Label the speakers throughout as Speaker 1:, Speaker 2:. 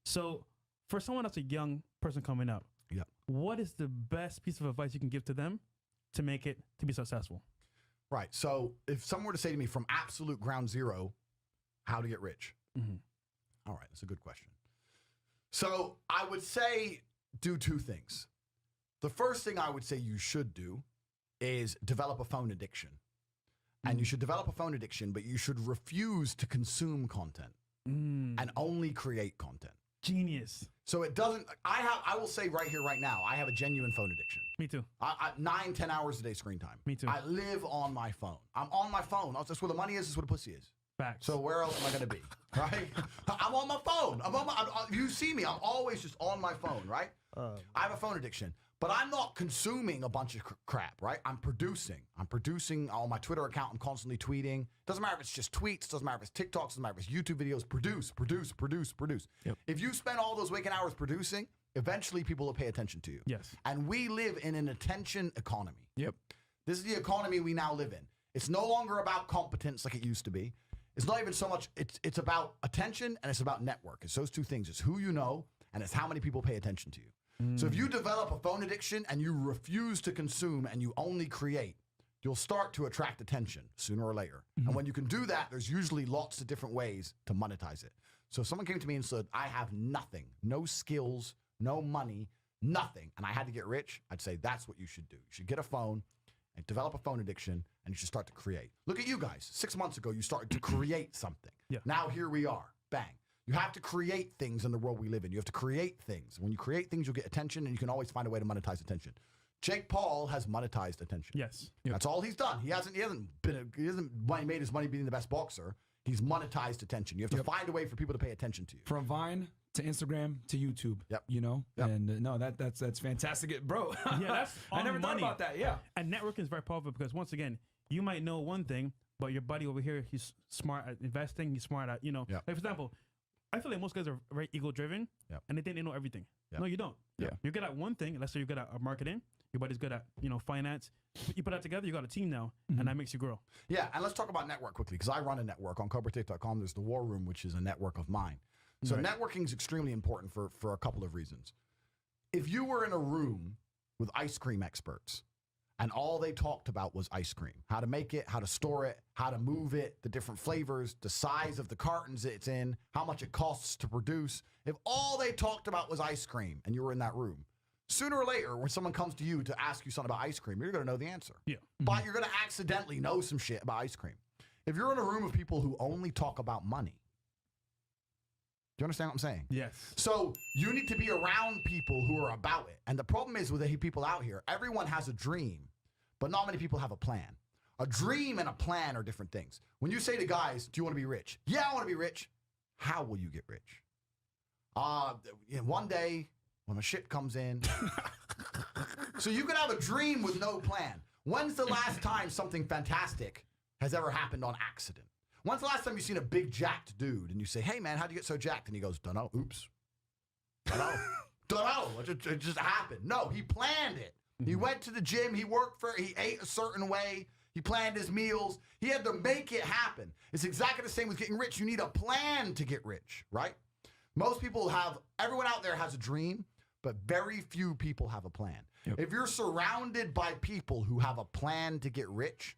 Speaker 1: So for someone that's a young person coming up,
Speaker 2: yeah,
Speaker 1: what is the best piece of advice you can give to them to make it to be successful?
Speaker 2: Right. So if someone were to say to me from absolute ground zero, how to get rich?
Speaker 1: Mm-hmm.
Speaker 2: All right, that's a good question. So I would say do two things. The first thing I would say you should do is develop a phone addiction. And you should develop a phone addiction, but you should refuse to consume content and only create content.
Speaker 1: Genius.
Speaker 2: So it doesn't, I will say right here, right now, I have a genuine phone addiction.
Speaker 1: Me too.
Speaker 2: 9-10 hours a day screen time.
Speaker 1: Me too.
Speaker 2: I live on my phone. I'm on my phone. That's where the money is. That's where the pussy is.
Speaker 1: Facts.
Speaker 2: So where else am I going to be? Right? I'm on my phone. You see me. I'm always just on my phone, right? I have a phone addiction. But I'm not consuming a bunch of crap, right? I'm producing. I'm producing on my Twitter account. I'm constantly tweeting. Doesn't matter if it's just tweets. Doesn't matter if it's TikToks. Doesn't matter if it's YouTube videos. Produce.
Speaker 1: Yep.
Speaker 2: If you spend all those waking hours producing, eventually people will pay attention to you.
Speaker 1: Yes.
Speaker 2: And we live in an attention economy.
Speaker 1: Yep.
Speaker 2: This is the economy we now live in. It's no longer about competence like it used to be. It's not even so much, it's about attention and it's about network. It's those two things. It's who you know and it's how many people pay attention to you. So if you develop a phone addiction and you refuse to consume and you only create, you'll start to attract attention sooner or later. And when you can do that, there's usually lots of different ways to monetize it. So if someone came to me and said, I have nothing, no skills, no money, nothing, and I had to get rich, I'd say that's what you should do. You should get a phone and develop a phone addiction and you should start to create. Look at you guys. 6 months ago, you started to create something.
Speaker 1: Yeah.
Speaker 2: Now here we are. Bang. You have to create things in the world we live in. You have to create things. When you create things, you'll get attention, and you can always find a way to monetize attention. Jake Paul has monetized attention.
Speaker 1: Yes.
Speaker 2: Yep. That's all he's done. He hasn't made his money being the best boxer. He's monetized attention. You have to find a way for people to pay attention to you.
Speaker 3: From Vine to Instagram to YouTube.
Speaker 2: Yep.
Speaker 3: You know?
Speaker 2: Yep.
Speaker 3: And no, that's fantastic. Bro.
Speaker 1: Yeah, that's
Speaker 3: I never thought about that. Yeah.
Speaker 1: And networking is very powerful because once again, you might know one thing, but your buddy over here, he's smart at investing. He's smart at, like for example, I feel like most guys are very ego-driven, and they think they know everything.
Speaker 2: Yep.
Speaker 1: No, you don't.
Speaker 2: Yeah.
Speaker 1: You're good at one thing. Let's say you're good at marketing. Your buddy's good at, finance. You put that together, you got a team now, and that makes you grow.
Speaker 2: Yeah, and let's talk about network quickly, because I run a network. On CobraTake.com, there's the War Room, which is a network of mine. So networking is extremely important for a couple of reasons. If you were in a room with ice cream experts, and all they talked about was ice cream, how to make it, how to store it, how to move it, the different flavors, the size of the cartons it's in, how much it costs to produce. If all they talked about was ice cream and you were in that room, sooner or later, when someone comes to you to ask you something about ice cream, you're going to know the answer.
Speaker 1: Yeah.
Speaker 2: But you're going to accidentally know some shit about ice cream. If you're in a room of people who only talk about money, do you understand what I'm saying?
Speaker 1: Yes.
Speaker 2: So you need to be around people who are about it. And the problem is with the people out here, everyone has a dream, but not many people have a plan. A dream and a plan are different things. When you say to guys, do you want to be rich? Yeah, I want to be rich. How will you get rich? One day when a ship comes in. So you can have a dream with no plan. When's the last time something fantastic has ever happened on accident? When's the last time you've seen a big jacked dude and you say, hey man, how'd you get so jacked? And he goes, don't know, oops. Don't know, it just happened. No, he planned it. He went to the gym, he ate a certain way, he planned his meals, he had to make it happen. It's exactly the same with getting rich. You need a plan to get rich, right? Everyone out there has a dream, but very few people have a plan. Yep. If you're surrounded by people who have a plan to get rich,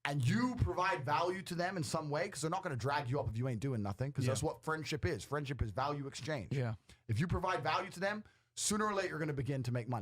Speaker 2: and you provide value to them in some way, because they're not going to drag you up if you ain't doing nothing, because that's what friendship is. Friendship is value exchange.
Speaker 3: Yeah.
Speaker 2: If you provide value to them, sooner or later you're going to begin to make money.